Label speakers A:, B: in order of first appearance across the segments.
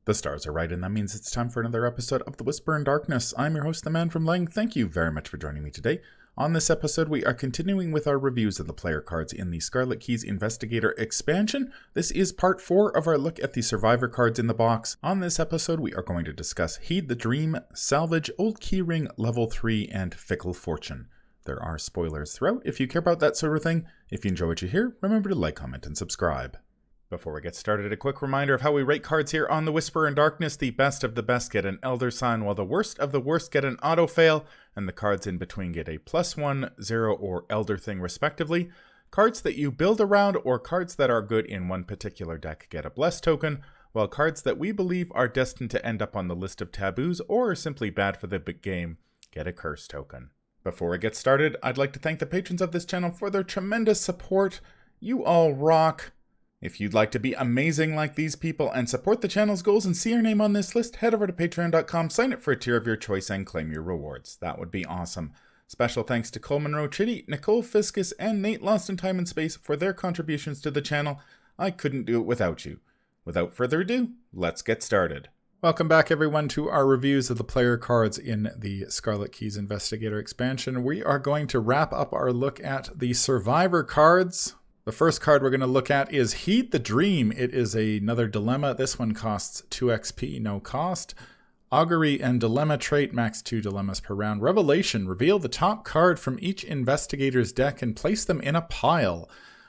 A: The stars are right, and that means it's time for another episode of The Whisper in Darkness. I'm your host, the Man from Lang. Thank you very much for joining me today. On this episode, we are continuing with our reviews of the player cards in the Scarlet Keys Investigator expansion. This is part 4 of our look at the Survivor cards in the box. On this episode, we are going to discuss Heed the Dream, Salvage, Old Keyring, Level 3, and Fickle Fortune. There are spoilers throughout if you care about that sort of thing. If you enjoy what you hear, remember to like, comment, and subscribe. Before we get started, a quick reminder of how we rate cards here on The Whisper in Darkness. The best of the best get an Elder Sign, while the worst of the worst get an Auto Fail, and the cards in between get a +1, 0, or Elder Thing respectively. Cards that you build around or cards that are good in one particular deck get a Bless token, while cards that we believe are destined to end up on the list of taboos or are simply bad for the big game get a Curse token. Before we get started, I'd like to thank the patrons of this channel for their tremendous support. You all rock. If you'd like to be amazing like these people and support the channel's goals and see your name on this list, head over to patreon.com, sign up for a tier of your choice, and claim your rewards. That would be awesome. Special thanks to Cole Monroe Chitty, Nicole Fiscus, and Nate Lost in Time and Space for their contributions to the channel. I couldn't do it without you. Without further ado, let's get started. Welcome back, everyone, to our reviews of the player cards in the Scarlet Keys Investigator expansion. We are going to wrap up our look at the Survivor cards. The first card we're going to look at is Heed the Dream. It is another dilemma. This one costs 2 XP, no cost. Augury and Dilemma trait, max 2 dilemmas per round. Revelation, reveal the top card from each investigator's deck and place them in a pile.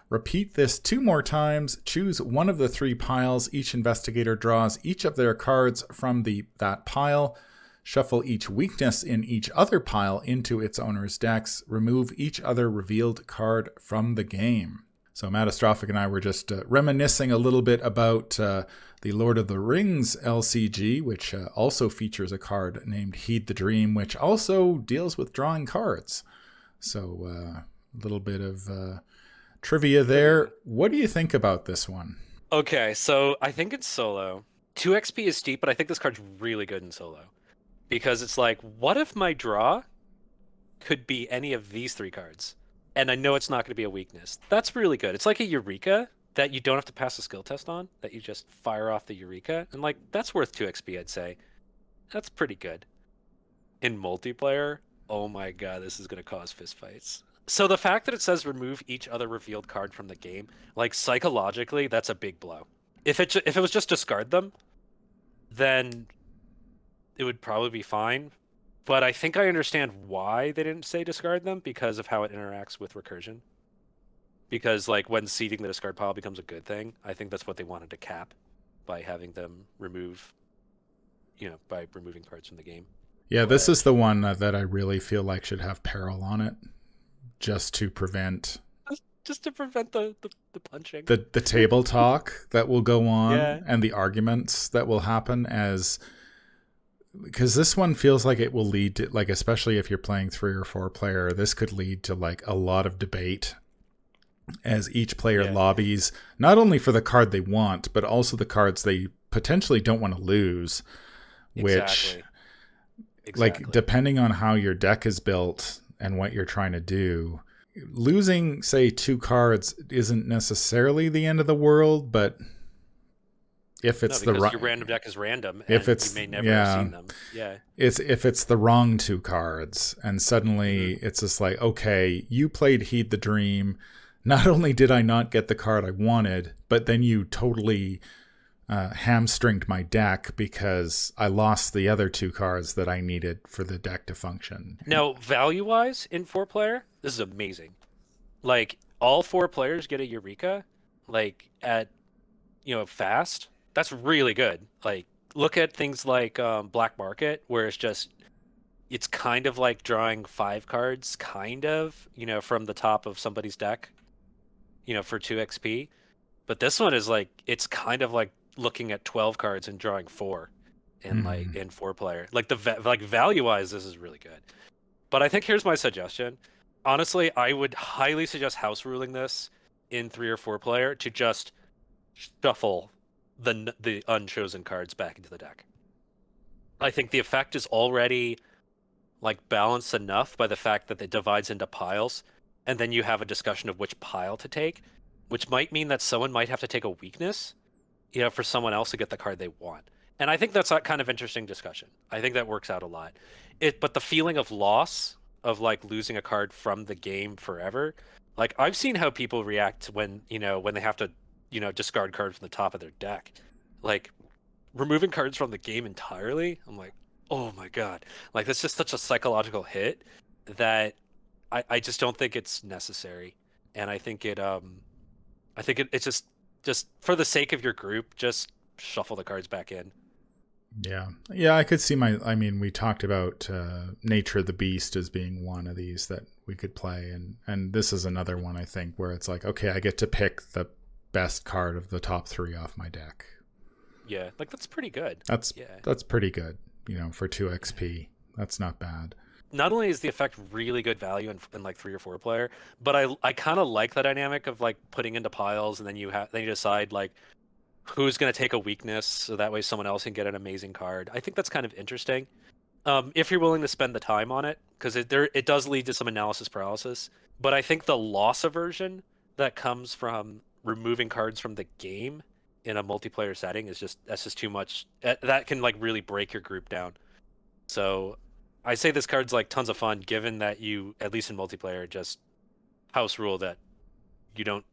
A: Repeat this 2 more times. Choose one of the 3 piles. Each investigator draws each of their cards from that pile. Shuffle each weakness in each other pile into its owner's decks. Remove each other revealed card from the game. So Matastrophic and I were just reminiscing a little bit about the Lord of the Rings LCG, which also features a card named Heed the Dream, which also deals with drawing cards. So a little bit of trivia there. What do you think about this one?
B: Okay, so I think it's solo. 2 XP is steep, but I think this card's really good in solo. Because it's like, what if my draw could be any of these 3 cards? And I know it's not going to be a weakness. That's really good. It's like a Eureka that you don't have to pass a skill test on, that you just fire off the Eureka. And like, that's worth 2 XP, I'd say. That's pretty good. In multiplayer, oh my god, this is going to cause fistfights. So the fact that it says remove each other revealed card from the game, like psychologically, that's a big blow. If it was just discard them, then it would probably be fine. But I think I understand why they didn't say discard them, because of how it interacts with recursion. Because like when seeding the discard pile becomes a good thing, I think that's what they wanted to cap by having them remove, by removing cards from the game.
A: Yeah, this is the one that I really feel like should have peril on it, just to prevent...
B: Just to prevent the punching.
A: The table talk that will go on,
B: yeah.
A: And the arguments that will happen as... Because this one feels like it will lead to, like, especially if you're playing 3 or 4 player, this could lead to like a lot of debate as each player lobbies, not only for the card they want, but also the cards they potentially don't want to lose, which, like, depending on how your deck is built and what you're trying to do, losing, say, 2 cards isn't necessarily the end of the world, but... If it's
B: your random deck is random, and you may never have seen them. Yeah,
A: if it's the wrong 2 cards, and suddenly it's just like, okay, you played Heed the Dream. Not only did I not get the card I wanted, but then you totally hamstringed my deck because I lost the other 2 cards that I needed for the deck to function.
B: Now, value-wise, in 4-player, this is amazing. Like, all 4 players get a Eureka, like, at, fast. That's really good. Like, look at things like Black Market, where it's kind of like drawing 5 cards, kind of, from the top of somebody's deck, for 2 XP. But this one is like, it's kind of like looking at 12 cards and drawing 4 in like in 4-player. Like value-wise, this is really good. But I think here's my suggestion. Honestly, I would highly suggest house ruling this in 3 or 4-player to just shuffle the unchosen cards back into the deck. I think the effect is already like balanced enough by the fact that it divides into piles, and then you have a discussion of which pile to take, which might mean that someone might have to take a weakness, for someone else to get the card they want. And I think that's a kind of interesting discussion. I think that works out a lot. But the feeling of loss, of like losing a card from the game forever, like I've seen how people react when, when they have to, discard cards from the top of their deck. Like removing cards from the game entirely, I'm like, oh my God. Like that's just such a psychological hit that I just don't think it's necessary. And it's just for the sake of your group, just shuffle the cards back in.
A: Yeah. Yeah, I could see I mean, we talked about Nature of the Beast as being one of these that we could play. And this is another one, I think, where it's like, okay, I get to pick the best card of the top 3 off my deck.
B: Yeah, like that's pretty good.
A: That's pretty good, for 2 XP. That's not bad.
B: Not only is the effect really good value in like 3 or 4 player, but I kind of like the dynamic of like putting into piles and then you decide like who's going to take a weakness so that way someone else can get an amazing card. I think that's kind of interesting. If you're willing to spend the time on it, because it does lead to some analysis paralysis. But I think the loss aversion that comes from removing cards from the game in a multiplayer setting that's just too much. That can like really break your group down. So I say this card's like tons of fun, given that you, at least in multiplayer, just house rule that you don't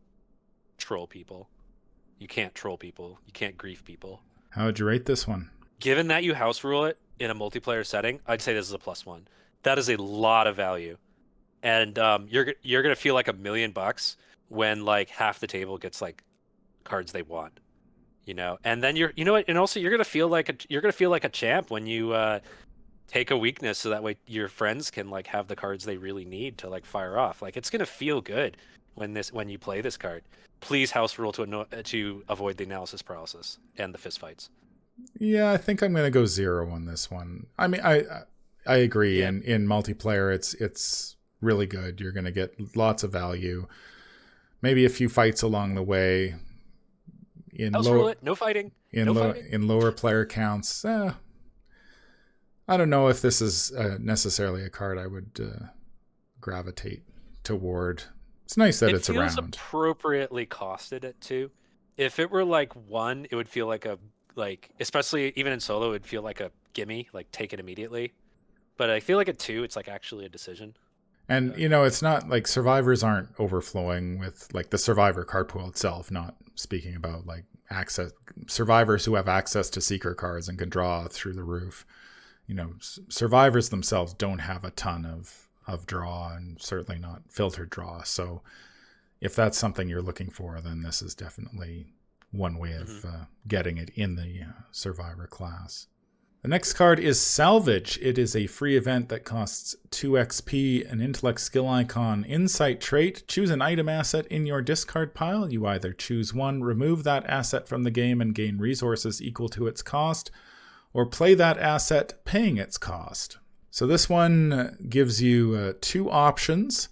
B: troll people. You can't troll people. You can't grief people.
A: How would you rate this one?
B: Given that you house rule it in a multiplayer setting, I'd say this is a +1. That is a lot of value, and you're gonna feel like $1,000,000 when like half the table gets like cards they want, and then you know what, and also you're gonna feel like a champ when you take a weakness, so that way your friends can like have the cards they really need to like fire off. Like it's gonna feel good when you play this card. Please house rule to avoid the analysis paralysis and the fist fights.
A: Yeah, I think I'm going to go 0 on this one. I mean, I agree.
B: Yeah.
A: In multiplayer, it's really good. You're going to get lots of value. Maybe a few fights along the way.
B: House rule it. No fighting.
A: In lower player counts, I don't know if this is necessarily a card I would gravitate toward. It's nice that it's around.
B: It feels appropriately costed at 2. If it were like 1, it would feel like especially even in solo, it would feel like a gimme, like take it immediately. But I feel like at 2, it's like actually a decision.
A: And it's not like survivors aren't overflowing with like the survivor card pool itself. Not speaking about like access survivors who have access to secret cards and can draw through the roof. Survivors themselves don't have a ton of draw, and certainly not filtered draw. So if that's something you're looking for, then this is definitely one way of getting it in the survivor class. The next card is Salvage. It is a free event that costs 2 XP, an intellect skill icon, insight trait. Choose an item asset in your discard pile. You either choose one, remove that asset from the game and gain resources equal to its cost, or play that asset paying its cost. So this one gives you 2 options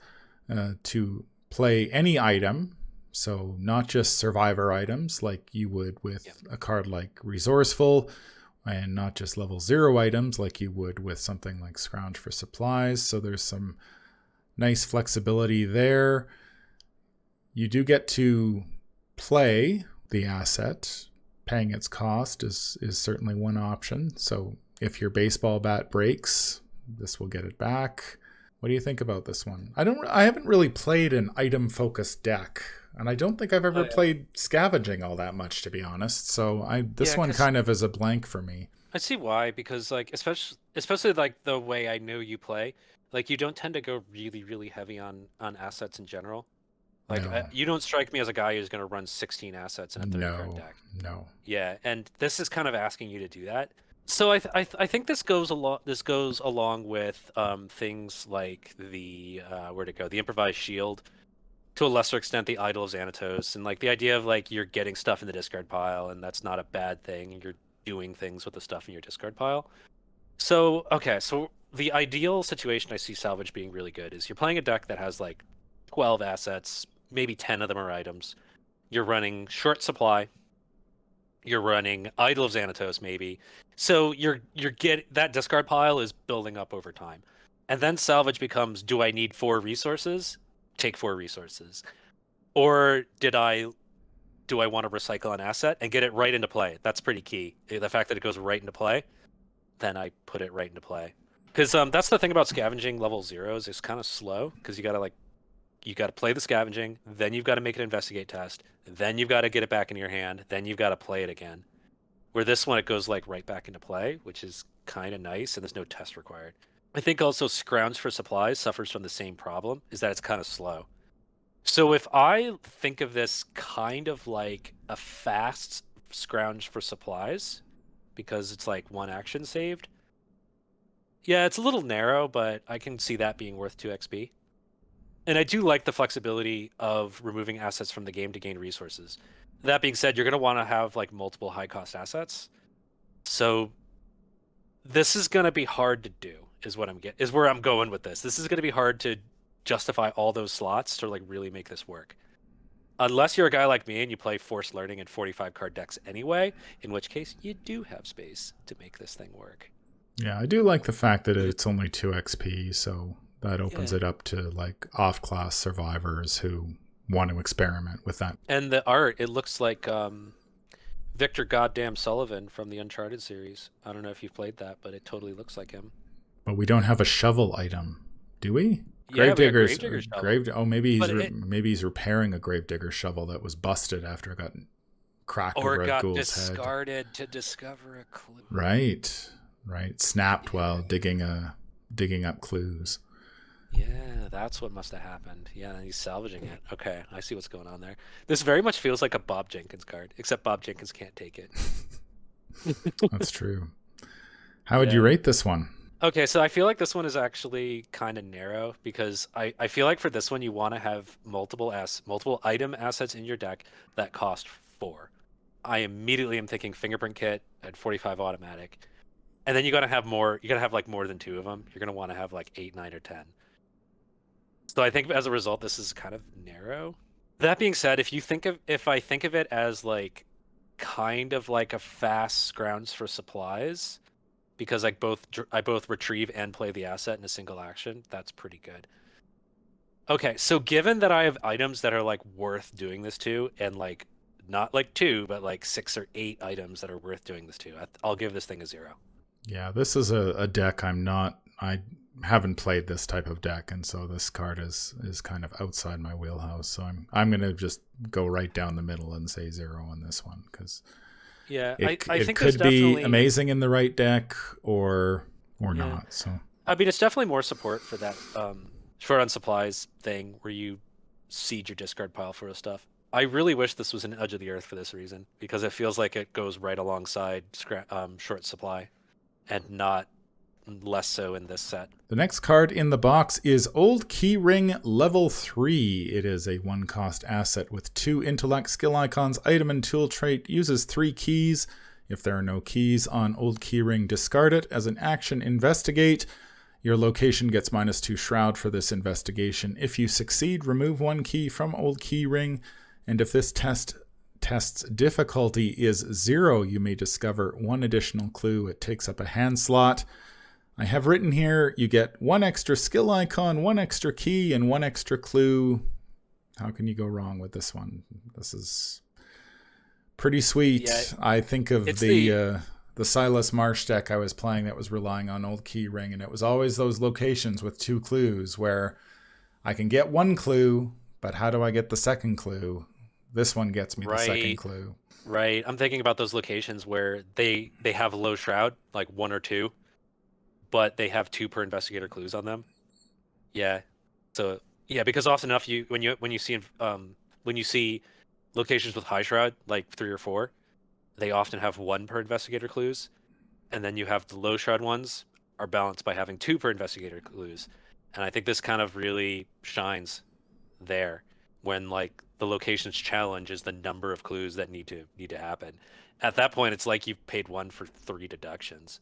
A: to play any item. So not just survivor items like you would with a card like Resourceful, and not just level 0 items like you would with something like Scrounge for Supplies. So there's some nice flexibility there. You do get to play the asset. Paying its cost is certainly one option. So if your baseball bat breaks, this will get it back. What do you think about this one? I haven't really played an item focused deck, and I don't think I've ever played scavenging all that much, to be honest. So this one kind of is a blank for me.
B: I see why, because like especially like the way I know you play, like you don't tend to go really really heavy on assets in general. Like
A: No.
B: you don't strike me as a guy who's going to run 16 assets in a 30 card deck.
A: No.
B: Yeah, and this is kind of asking you to do that. So I think this goes along with things like the where'd it go? The improvised shield, to a lesser extent the Idol of Xanatos, and like the idea of like you're getting stuff in the discard pile, and that's not a bad thing. You're doing things with the stuff in your discard pile. So so the ideal situation I see Salvage being really good is you're playing a deck that has like 12 assets, maybe 10 of them are items. You're running short supply. You're running Idol of Xanatos, maybe. So that discard pile is building up over time. And then Salvage becomes, do I need 4 resources? Take 4 resources. Or did I do I want to recycle an asset and get it right into play? That's pretty key. The fact that it goes right into play, then I put it right into play. Because that's the thing about scavenging level 0s. It's kind of slow because you got to play the scavenging, then you've got to make an investigate test, then you've got to get it back in your hand, then you've got to play it again. Where this one, it goes like right back into play, which is kind of nice, and there's no test required. I think also Scrounge for Supplies suffers from the same problem, is that it's kind of slow. So if I think of this kind of like a fast Scrounge for Supplies, because it's like one action saved, yeah, it's a little narrow, but I can see that being worth 2 XP. And I do like the flexibility of removing assets from the game to gain resources. That being said, you're going to want to have like multiple high cost assets. So this is going to be hard to do, is where I'm going with this. This is going to be hard to justify all those slots to like really make this work. Unless you're a guy like me and you play Forced Learning and 45 card decks anyway, in which case you do have space to make this thing work.
A: Yeah, I do like the fact that it's only 2 XP, so that opens it up to like off-class survivors who want to experiment with that.
B: And the art, it looks like Victor Goddamn Sullivan from the Uncharted series. I don't know if you've played that, but it totally looks like him.
A: But we don't have a shovel item, do we?
B: Yeah,
A: Gravedigger's
B: shovel.
A: maybe he's repairing a Gravedigger shovel that was busted after it got cracked over a ghoul's head.
B: Or got discarded to discover a clue.
A: Right. Snapped while digging up clues.
B: Yeah, that's what must have happened. Yeah, and he's salvaging it. Okay, I see what's going on there. This very much feels like a Bob Jenkins card, except Bob Jenkins can't take it.
A: That's true. How would you rate this one?
B: Okay, so I feel like this one is actually kind of narrow because I feel like for this one you want to have multiple item assets in your deck that cost 4. I immediately am thinking Fingerprint Kit at 45 automatic. And then you gotta have more. You gotta have like more than 2 of them. You're gonna want to have like 8, 9, or 10. So I think as a result, this is kind of narrow. That being said, if I think of it as like kind of like a fast Scrounge for Supplies, because I both retrieve and play the asset in a single action, that's pretty good. Okay, so given that I have items that are like worth doing this to, and like not like 2, but like 6 or 8 items that are worth doing this to, I'll give this thing a 0.
A: Yeah, this is a deck I haven't played this type of deck, and so this card is kind of outside my wheelhouse. So I'm gonna just go right down the middle and say 0 on this one because
B: I think
A: it could be amazing in the right deck or not. So
B: I mean, it's definitely more support for that short on supplies thing where you seed your discard pile for stuff. I really wish this was an Edge of the Earth for this reason, because it feels like it goes right alongside short supply, and not less so in this set.
A: The next card in the box is Old Keyring Level 3. It is a 1-cost asset with 2 intellect, skill icons, item, and tool trait. Uses 3 keys. If there are no keys on Old Keyring, discard it. As an action, investigate. Your location gets -2 Shroud for this investigation. If you succeed, remove 1 key from Old Keyring. And if this test's difficulty is 0, you may discover 1 additional clue. It takes up a hand slot. I have written here, you get 1 extra skill icon, 1 extra key, and 1 extra clue. How can you go wrong with this one? This is pretty sweet. Yeah, I think of the Silas Marsh deck I was playing that was relying on Old Keyring, and it was always those locations with 2 clues where I can get 1 clue, but how do I get the second clue? This one gets me the second clue.
B: Right. I'm thinking about those locations where they have low shroud, like 1 or 2, but they have 2 per investigator clues on them. Yeah. So yeah, because often enough, when you see locations with high shroud, like 3 or 4, they often have 1 per investigator clues, and then you have the low shroud ones are balanced by having 2 per investigator clues. And I think this kind of really shines there when like the location's challenge is the number of clues that need to happen. At that point, it's like you've paid 1 for 3 deductions,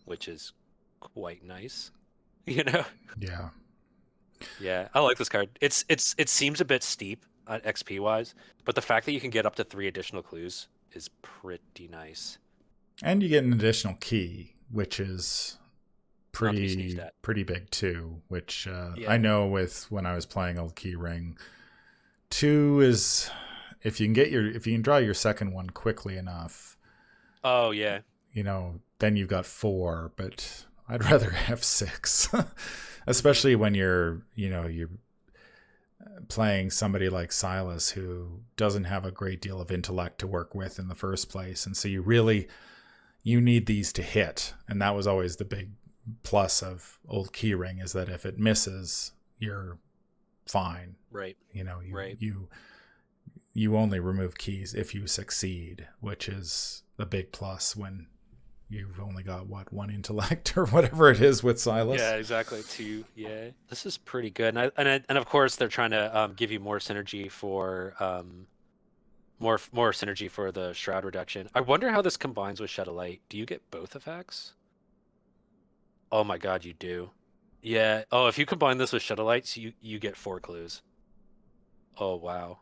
B: which is quite nice, you know?
A: Yeah.
B: Yeah, I like this card. It seems a bit steep XP wise, but the fact that you can get up to 3 additional clues is pretty nice.
A: And you get an additional key, which is pretty big too, which I know with when I was playing Old Keyring, 2 is if you can draw your second one quickly enough.
B: Oh yeah.
A: Then you've got 4, but I'd rather have 6, especially when you're playing somebody like Silas who doesn't have a great deal of intellect to work with in the first place, and so you need these to hit, and that was always the big plus of Old Keyring, is that if it misses, you're fine.
B: Right.
A: You only remove keys if you succeed, which is the big plus when you've only got one intellect or whatever it is with Silas.
B: Yeah, exactly. 2. Yeah, this is pretty good, and of course they're trying to give you more synergy for more synergy for the shroud reduction. I wonder how this combines with Shed of Light. Do you get both effects? Oh my god, you do. Yeah. Oh, if you combine this with Shed of Lights, you get 4 clues. Oh wow.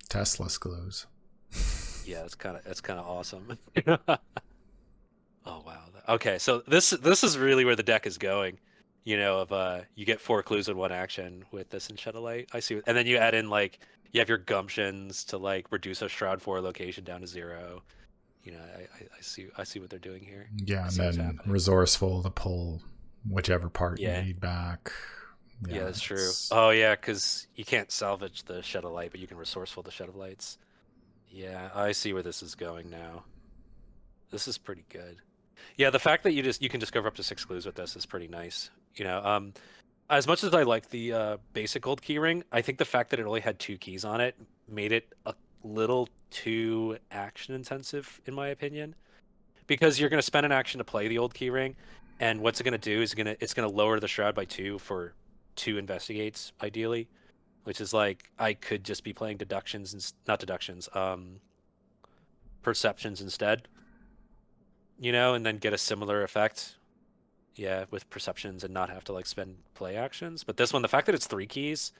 A: Tesla's clues.
B: Yeah, that's kind of awesome. Oh wow. Okay, so this is really where the deck is going. You get 4 clues in one action with this and Shed of Light. I see. And then you add in you have your gumptions to reduce a Shroud 4 location down to 0. I see what they're doing here.
A: Yeah, and then resourceful to pull whichever part you need back.
B: Yeah, that's true. Oh yeah, because you can't salvage the Shed of Light, but you can resourceful the Shed of Lights. Yeah, I see where this is going now. This is pretty good. Yeah, the fact that you can discover up to 6 clues with this is pretty nice. As much as I like the basic Gold Keyring, I think the fact that it only had 2 keys on it made it a little too action intensive, in my opinion. Because you're going to spend an action to play the Old Keyring, and what's it going to do is it's going to lower the Shroud by 2 for 2 investigates, ideally, which is I could just be playing perceptions instead. And then get a similar effect, with perceptions and not have to spend play actions. But this one, the fact that it's 3 keys,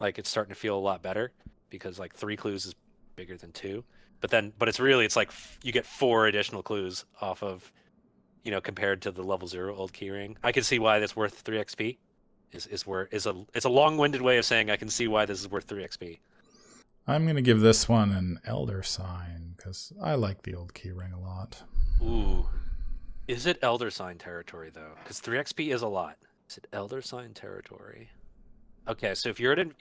B: it's starting to feel a lot better, because 3 clues is bigger than 2. But it's you get 4 additional clues off of, compared to the level 0 Old Keyring. I can see why that's worth 3 XP. It's a long-winded way of saying I can see why this is worth 3 XP.
A: I'm gonna give this one an Elder Sign because I like the Old Keyring a lot.
B: Ooh. Is it Elder Sign territory, though? Because 3 XP is a lot. Is it Elder Sign territory? Okay, so if you're an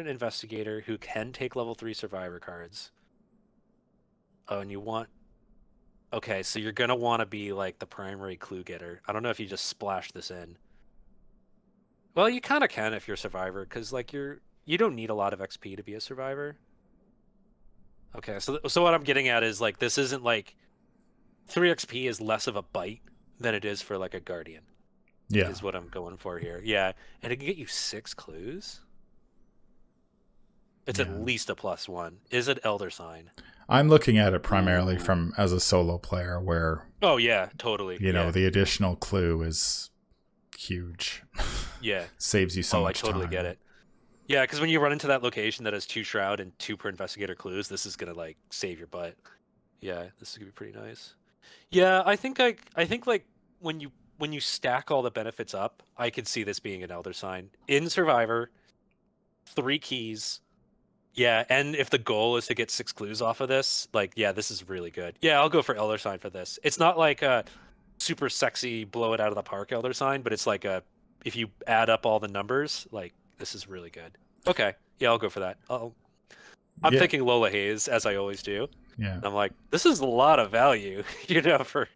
B: investigator who can take level 3 survivor cards, and you want... Okay, so you're going to want to be the primary clue getter. I don't know if you just splash this in. Well, you kind of can if you're a survivor, because you don't need a lot of XP to be a survivor. Okay, so what I'm getting at is this isn't 3 XP is less of a bite than it is for a guardian.
A: Yeah,
B: is what I'm going for here. Yeah, and it can get you 6 clues. It's at least a +1. Is it Elder Sign?
A: I'm looking at it primarily from as a solo player, where
B: oh yeah, totally.
A: The additional clue is huge.
B: Yeah,
A: saves you so much time.
B: I totally get it. Yeah, because when you run into that location that has 2 shroud and 2 per investigator clues, this is gonna save your butt. Yeah, this is gonna be pretty nice. Yeah, I think when you stack all the benefits up, I could see this being an Elder Sign in Survivor. 3 keys. Yeah, and if the goal is to get 6 clues off of this, this is really good. Yeah, I'll go for Elder Sign for this. It's not a super sexy blow it out of the park Elder Sign, but it's if you add up all the numbers, this is really good. Okay, yeah, I'll go for that. I'm thinking Lola Hayes, as I always do.
A: Yeah,
B: and I'm this is a lot of value, for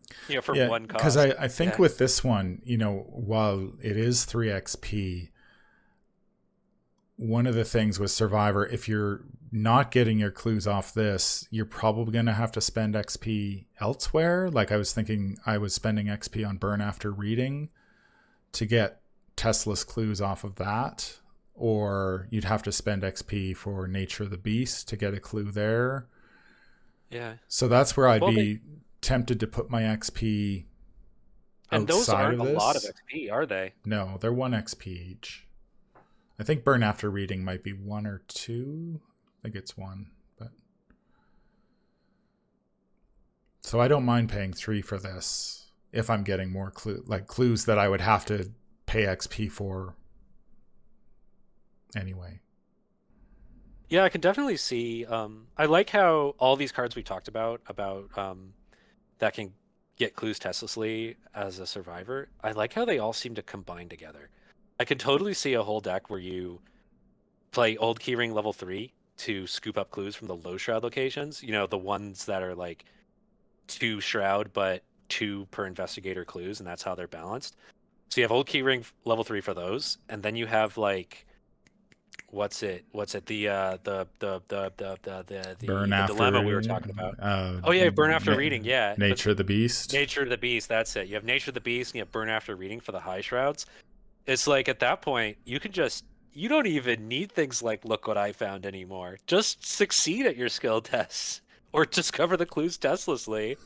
B: one cost.
A: Because I think with this one, while it is 3 XP, one of the things with Survivor, if you're not getting your clues off this, you're probably going to have to spend XP elsewhere. I was thinking I was spending XP on Burn After Reading to get Tesla's clues off of that, or you'd have to spend XP for Nature of the Beast to get a clue there.
B: Yeah.
A: So that's where I'd be tempted to put my XP
B: and those aren't
A: a
B: lot of XP, are they?
A: No, they're 1 XP each. I think Burn After Reading might be 1 or 2. I think it's 1. But so I don't mind paying 3 for this if I'm getting more clues that I would have to pay XP for anyway.
B: Yeah, I can definitely see. I like how all these cards we talked about that can get clues testlessly as a survivor. I like how they all seem to combine together. I could totally see a whole deck where you play Old Keyring level 3 to scoop up clues from the low shroud locations. You know, the ones that are like two shroud but two per investigator clues, and that's how they're balanced. So you have Old Keyring level 3 for those, and then you have like what's it
A: Burn
B: the
A: after
B: dilemma we were talking about. Oh yeah, burn after reading, yeah. But
A: nature of the beast.
B: Nature of the Beast, that's it. You have Nature of the Beast and you have burn after reading for the high shrouds. It's like at that point you don't even need things like look what I found anymore. Just succeed at your skill tests or discover the clues testlessly.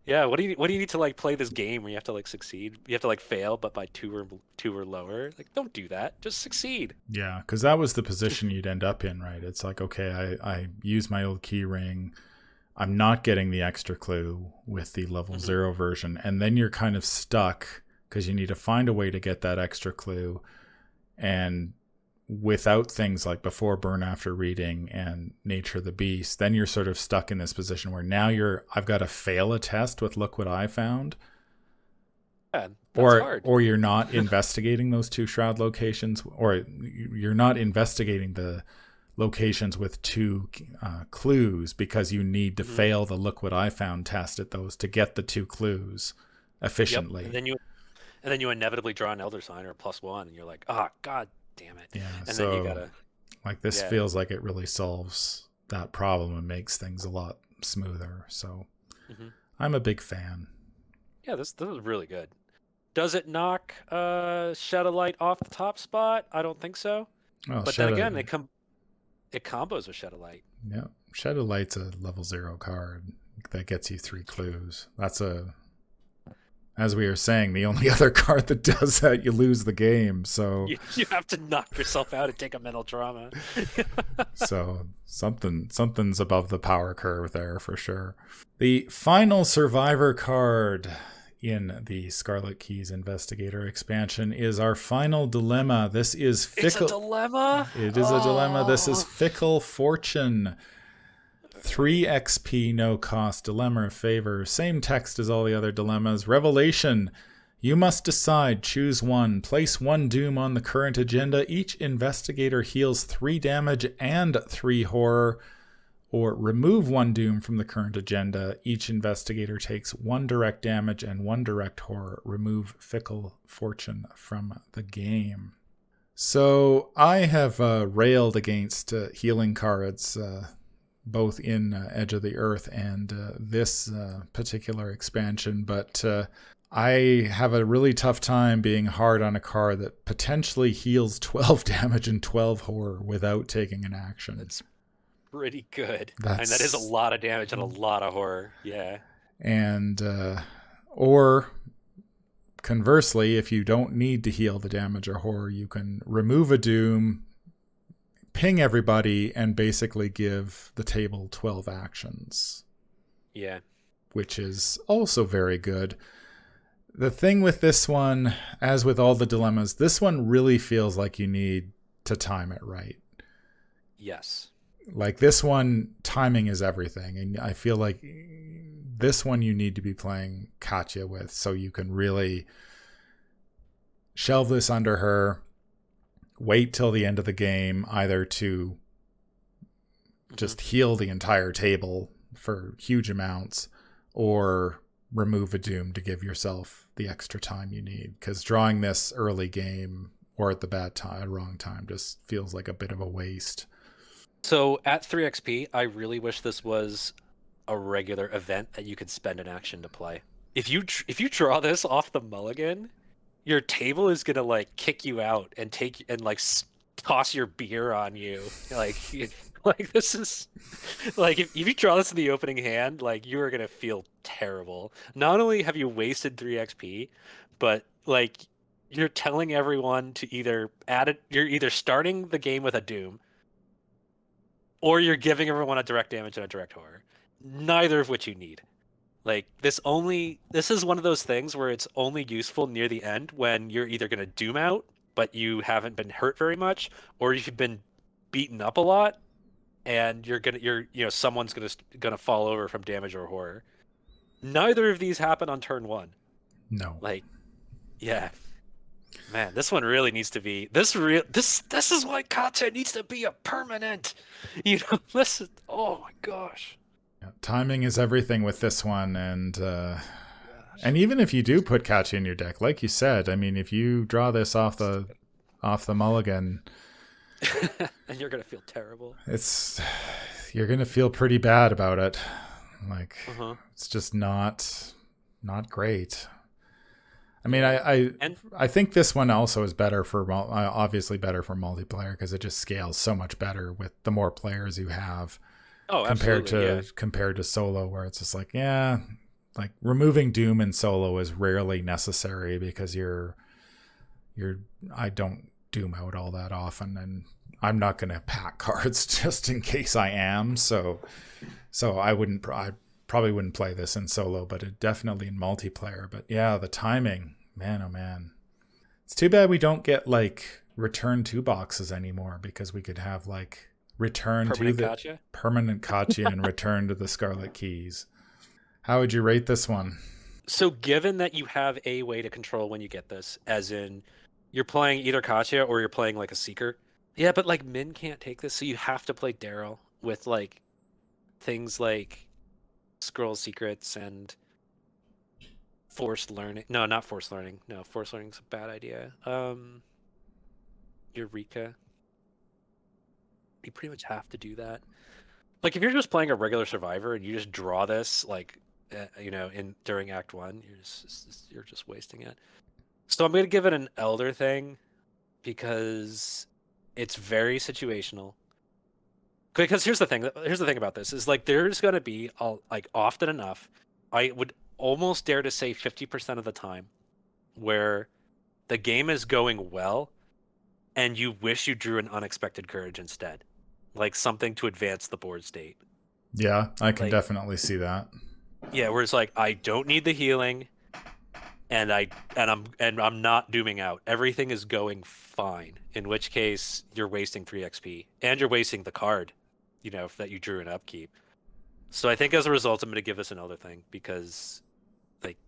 B: Yeah, what do you need to like play this game where you have to like succeed? You have to like fail but by two or lower. Like don't do that. Just succeed.
A: Yeah, because that was the position you'd end up in, right? It's like, okay, I use my old key ring. I'm not getting the extra clue with the level
B: Hmm.
A: 0 version. And then you're kind of stuck because you need to find a way to get that extra clue. And without things like before burn after reading and nature of the beast, then you're sort of stuck in this position where now I've got to fail a test with look what I found,
B: Yeah, that's hard.
A: or you're not investigating those two shroud locations, or you're not investigating the locations with two clues because you need to
B: Hmm.
A: fail the look what I found test at those to get the two clues
B: Yep.
A: efficiently.
B: And then you inevitably draw an Elder Sign or a +1, and you're like, ah, god damn it.
A: Yeah,
B: And then you
A: so
B: gotta,
A: like this
B: yeah.
A: feels like it really solves that problem and makes things a lot smoother. So
B: Hmm.
A: I'm a big fan.
B: Yeah, this is really good. Does it knock Shadow Light off the top spot? I don't think so.
A: Well,
B: But then
A: Shadow,
B: again, it combos with Shadow Light.
A: yeah, Shadow Light's a level 0 card that gets you 3 clues. That's as we were saying, the only other card that does that, you lose the game. So
B: You have to knock yourself out and take a mental trauma.
A: so something's above the power curve there for sure. The final survivor card in the Scarlet Keys Investigator expansion is our final dilemma. This is
B: It's a
A: fickle.
B: dilemma.
A: It is a dilemma. This is
B: Oh,
A: Fickle Fortune. 3 XP, no cost, dilemma of favor. Same text as all the other dilemmas. Revelation. You must decide. Choose one. Place one doom on the current agenda. Each investigator heals 3 damage and 3 horror. Or remove one doom from the current agenda. Each investigator takes 1 direct damage and 1 direct horror. Remove Fickle Fortune from the game. So I have railed against healing cards, both in Edge of the Earth and this particular expansion, but I have a really tough time being hard on a card that potentially heals 12 damage and 12 horror without taking an action.
B: it's pretty good. And that is a
A: That's
B: lot of damage and a lot of horror. Yeah.
A: and or conversely, if you don't need to heal the damage or horror, you can remove a doom, ping everybody, and basically give the table 12 actions,
B: Yeah.
A: which is also very good. The thing with this one, as with all the dilemmas, this one really feels like you need to time it right.
B: Yes.
A: Like this one, timing is everything. And I feel like this one you need to be playing Katya with so you can really shelve this under her, wait till the end of the game, either to just heal the entire table for huge amounts or remove a doom to give yourself the extra time you need, because drawing this early game or at the bad time, wrong time, just feels like a bit of a waste.
B: So at 3 XP, I really wish this was a regular event that you could spend an action to play. If you draw this off the mulligan, your table is gonna like kick you out and take and like toss your beer on you. Like like this is like if you draw this in the opening hand, like you are gonna feel terrible. Not only have you wasted 3 XP, but like you're telling everyone to either add it. You're either starting the game with a doom or you're giving everyone a direct damage and a direct horror. Neither of which you need. Like this is one of those things where it's only useful near the end when you're either going to doom out but you haven't been hurt very much or you've been beaten up a lot and someone's gonna fall over from damage or horror. Neither of these happen on turn one.
A: No.
B: Like, yeah, man, this one really needs to be this is why Katya needs to be a permanent. Listen, oh my gosh.
A: Yeah, timing is everything with this one, and
B: Gosh.
A: even if you do put Kachi in your deck, like you said, I mean, if you draw this off the mulligan,
B: and you're gonna feel terrible.
A: You're gonna feel pretty bad about it. Like, it's just not great. I mean, I think this one also is better for obviously better for multiplayer because it just scales so much better with the more players you have.
B: Oh,
A: compared
B: absolutely,
A: to solo, where it's just like, yeah, like removing Doom in solo is rarely necessary because I don't Doom out all that often, and I'm not going to pack cards just in case I am. So I probably wouldn't play this in solo, but it definitely in multiplayer. But yeah, the timing, man, oh man, it's too bad we don't get like return 2 boxes anymore, because we could have like return
B: permanent
A: to the
B: Katya?
A: permanent Kachi and return to the Scarlet Keys. How would you rate this one?
B: So, given that you have a way to control when you get this, as in you're playing either Katya or you're playing like a Seeker. Yeah, but like Min can't take this, so you have to play Daryl with like things like Scroll Secrets and Forced Learning. No, not Forced Learning. No, Forced Learning's a bad idea. Eureka. You pretty much have to do that. Like if you're just playing a regular Survivor and you just draw this like during Act 1, you're just wasting it. So I'm gonna give it an Elder thing because it's very situational. Because here's the thing. Here's the thing about this is like there's gonna be like often enough. I would almost dare to say 50% of the time where the game is going well and you wish you drew an unexpected courage instead, like something to advance the board state.
A: Yeah, I can
B: Like,
A: definitely see that.
B: yeah, where it's like I don't need the healing, and I'm not dooming out. Everything is going fine. In which case, you're wasting 3 XP and you're wasting the card, that you drew in upkeep. So I think as a result, I'm going to give this another thing because, like,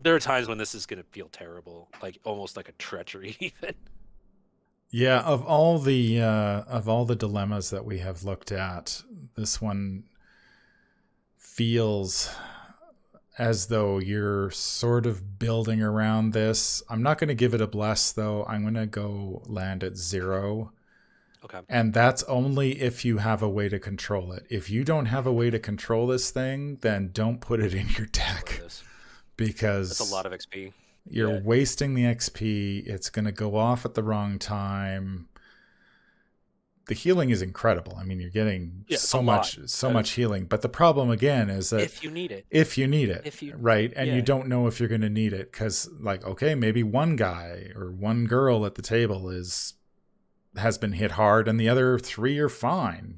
B: there are times when this is going to feel terrible, like almost like a treachery, even.
A: Yeah, of all the dilemmas that we have looked at, this one feels as though you're sort of building around this. I'm not going to give it a bless, though. I'm going to go land at 0.
B: Okay.
A: And that's only if you have a way to control it. If you don't have a way to control this thing, then don't put it in your deck, because
B: that's a lot of XP.
A: You're wasting the XP. It's going to go off at the wrong time. The healing is incredible. I mean, you're getting so much healing. But the problem again is that
B: if you need it,
A: right, and you don't know if you're going to need it because, like, okay, maybe one guy or one girl at the table has been hit hard, and the other 3 are fine.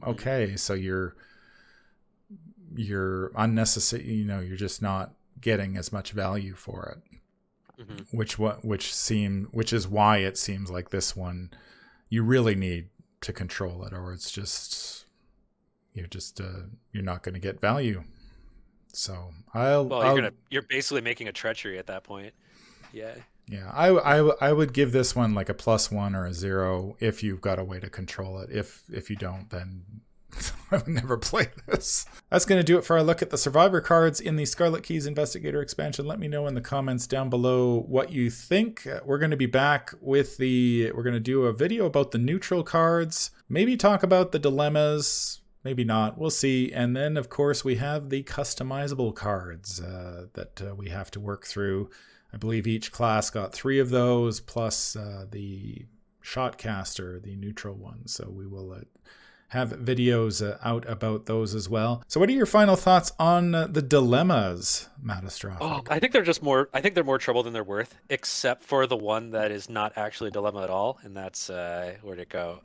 A: Okay, so you're unnecessary. You're just not getting as much value for it. Which is why it seems like this one you really need to control it, or it's just you're not going to get value. So
B: you're basically making a treachery at that point. Yeah.
A: I would give this one like a +1 or a 0 if you've got a way to control it. If you don't, then I would never play this. That's going to do it for our look at the Survivor cards in the Scarlet Keys Investigator expansion. Let me know in the comments down below what you think. We're going to be back with we're going to do a video about the neutral cards, maybe talk about the dilemmas, maybe not, we'll see. And then, of course, we have the customizable cards that we have to work through. I believe each class got 3 of those, plus the Shotcaster, the neutral one. So we will have videos out about those as well. So what are your final thoughts on the dilemmas, Matastrophic?
B: Oh, I think they're more trouble than they're worth, except for the one that is not actually a dilemma at all, and that's where'd it go?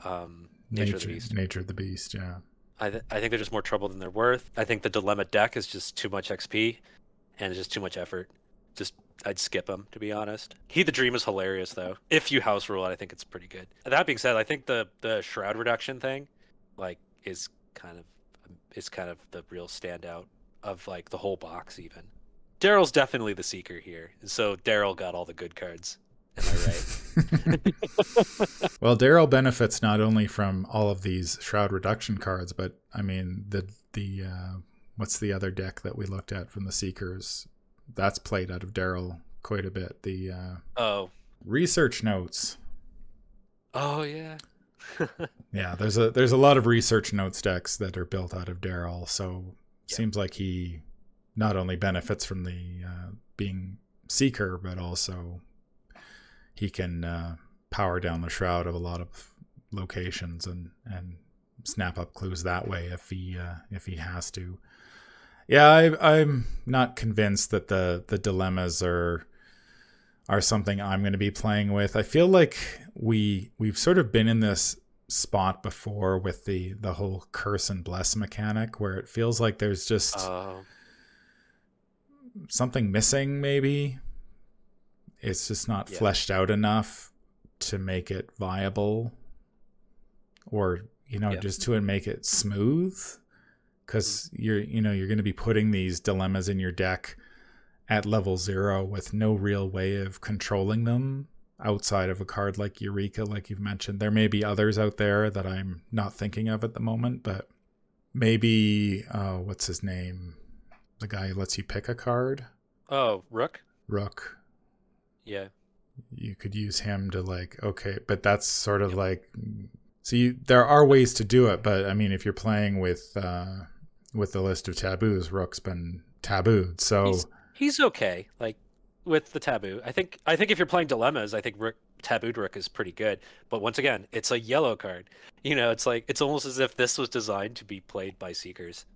B: Nature of the Beast.
A: Nature of the Beast, yeah.
B: I think they're just more trouble than they're worth. I think the dilemma deck is just too much XP, and it's just too much effort. I'd skip them, to be honest. He the Dream is hilarious, though. If you house rule it, I think it's pretty good. That being said, I think the Shroud reduction thing, like, is kind of the real standout of like the whole box. Even Daryl's definitely the seeker here, and so Daryl got all the good cards. Am I right?
A: Well, Daryl benefits not only from all of these Shroud Reduction cards, but I mean the what's the other deck that we looked at from the Seekers? That's played out of Daryl quite a bit. The research notes.
B: Oh yeah.
A: Yeah, there's a lot of research notes decks that are built out of Daryl, so it seems like he not only benefits from the being Seeker, but also he can power down the Shroud of a lot of locations and snap up clues that way if he has to. Yeah, I'm not convinced that the dilemmas are something I'm going to be playing with. I feel like we've sort of been in this spot before with the whole curse and bless mechanic, where it feels like there's just something missing. Maybe it's just not fleshed out enough to make it viable, or just to make it smooth. Because you're going to be putting these dilemmas in your deck at level 0 with no real way of controlling them outside of a card like Eureka, like you've mentioned. There may be others out there that I'm not thinking of at the moment, but maybe what's his name? The guy who lets you pick a card.
B: Oh, Rook. Yeah. You
A: could use him to but that's sort of there are ways to do it, but I mean, if you're playing with the list of taboos, Rook's been tabooed, so
B: he's okay. Like with the taboo, I think if you're playing dilemmas, I think tabooed Rook is pretty good. But once again, it's a yellow card. It's almost as if this was designed to be played by Seekers.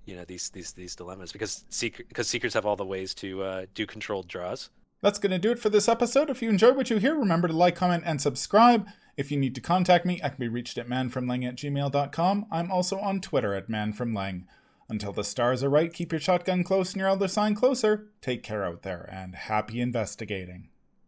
B: These dilemmas because Seekers have all the ways to do controlled draws.
A: That's going to do it for this episode. If you enjoyed what you hear, remember to like, comment, and subscribe. If you need to contact me, I can be reached at manfromlang@gmail.com. I'm also on Twitter at manfromlang. Until the stars are right, keep your shotgun close and your elder sign closer. Take care out there, and happy investigating.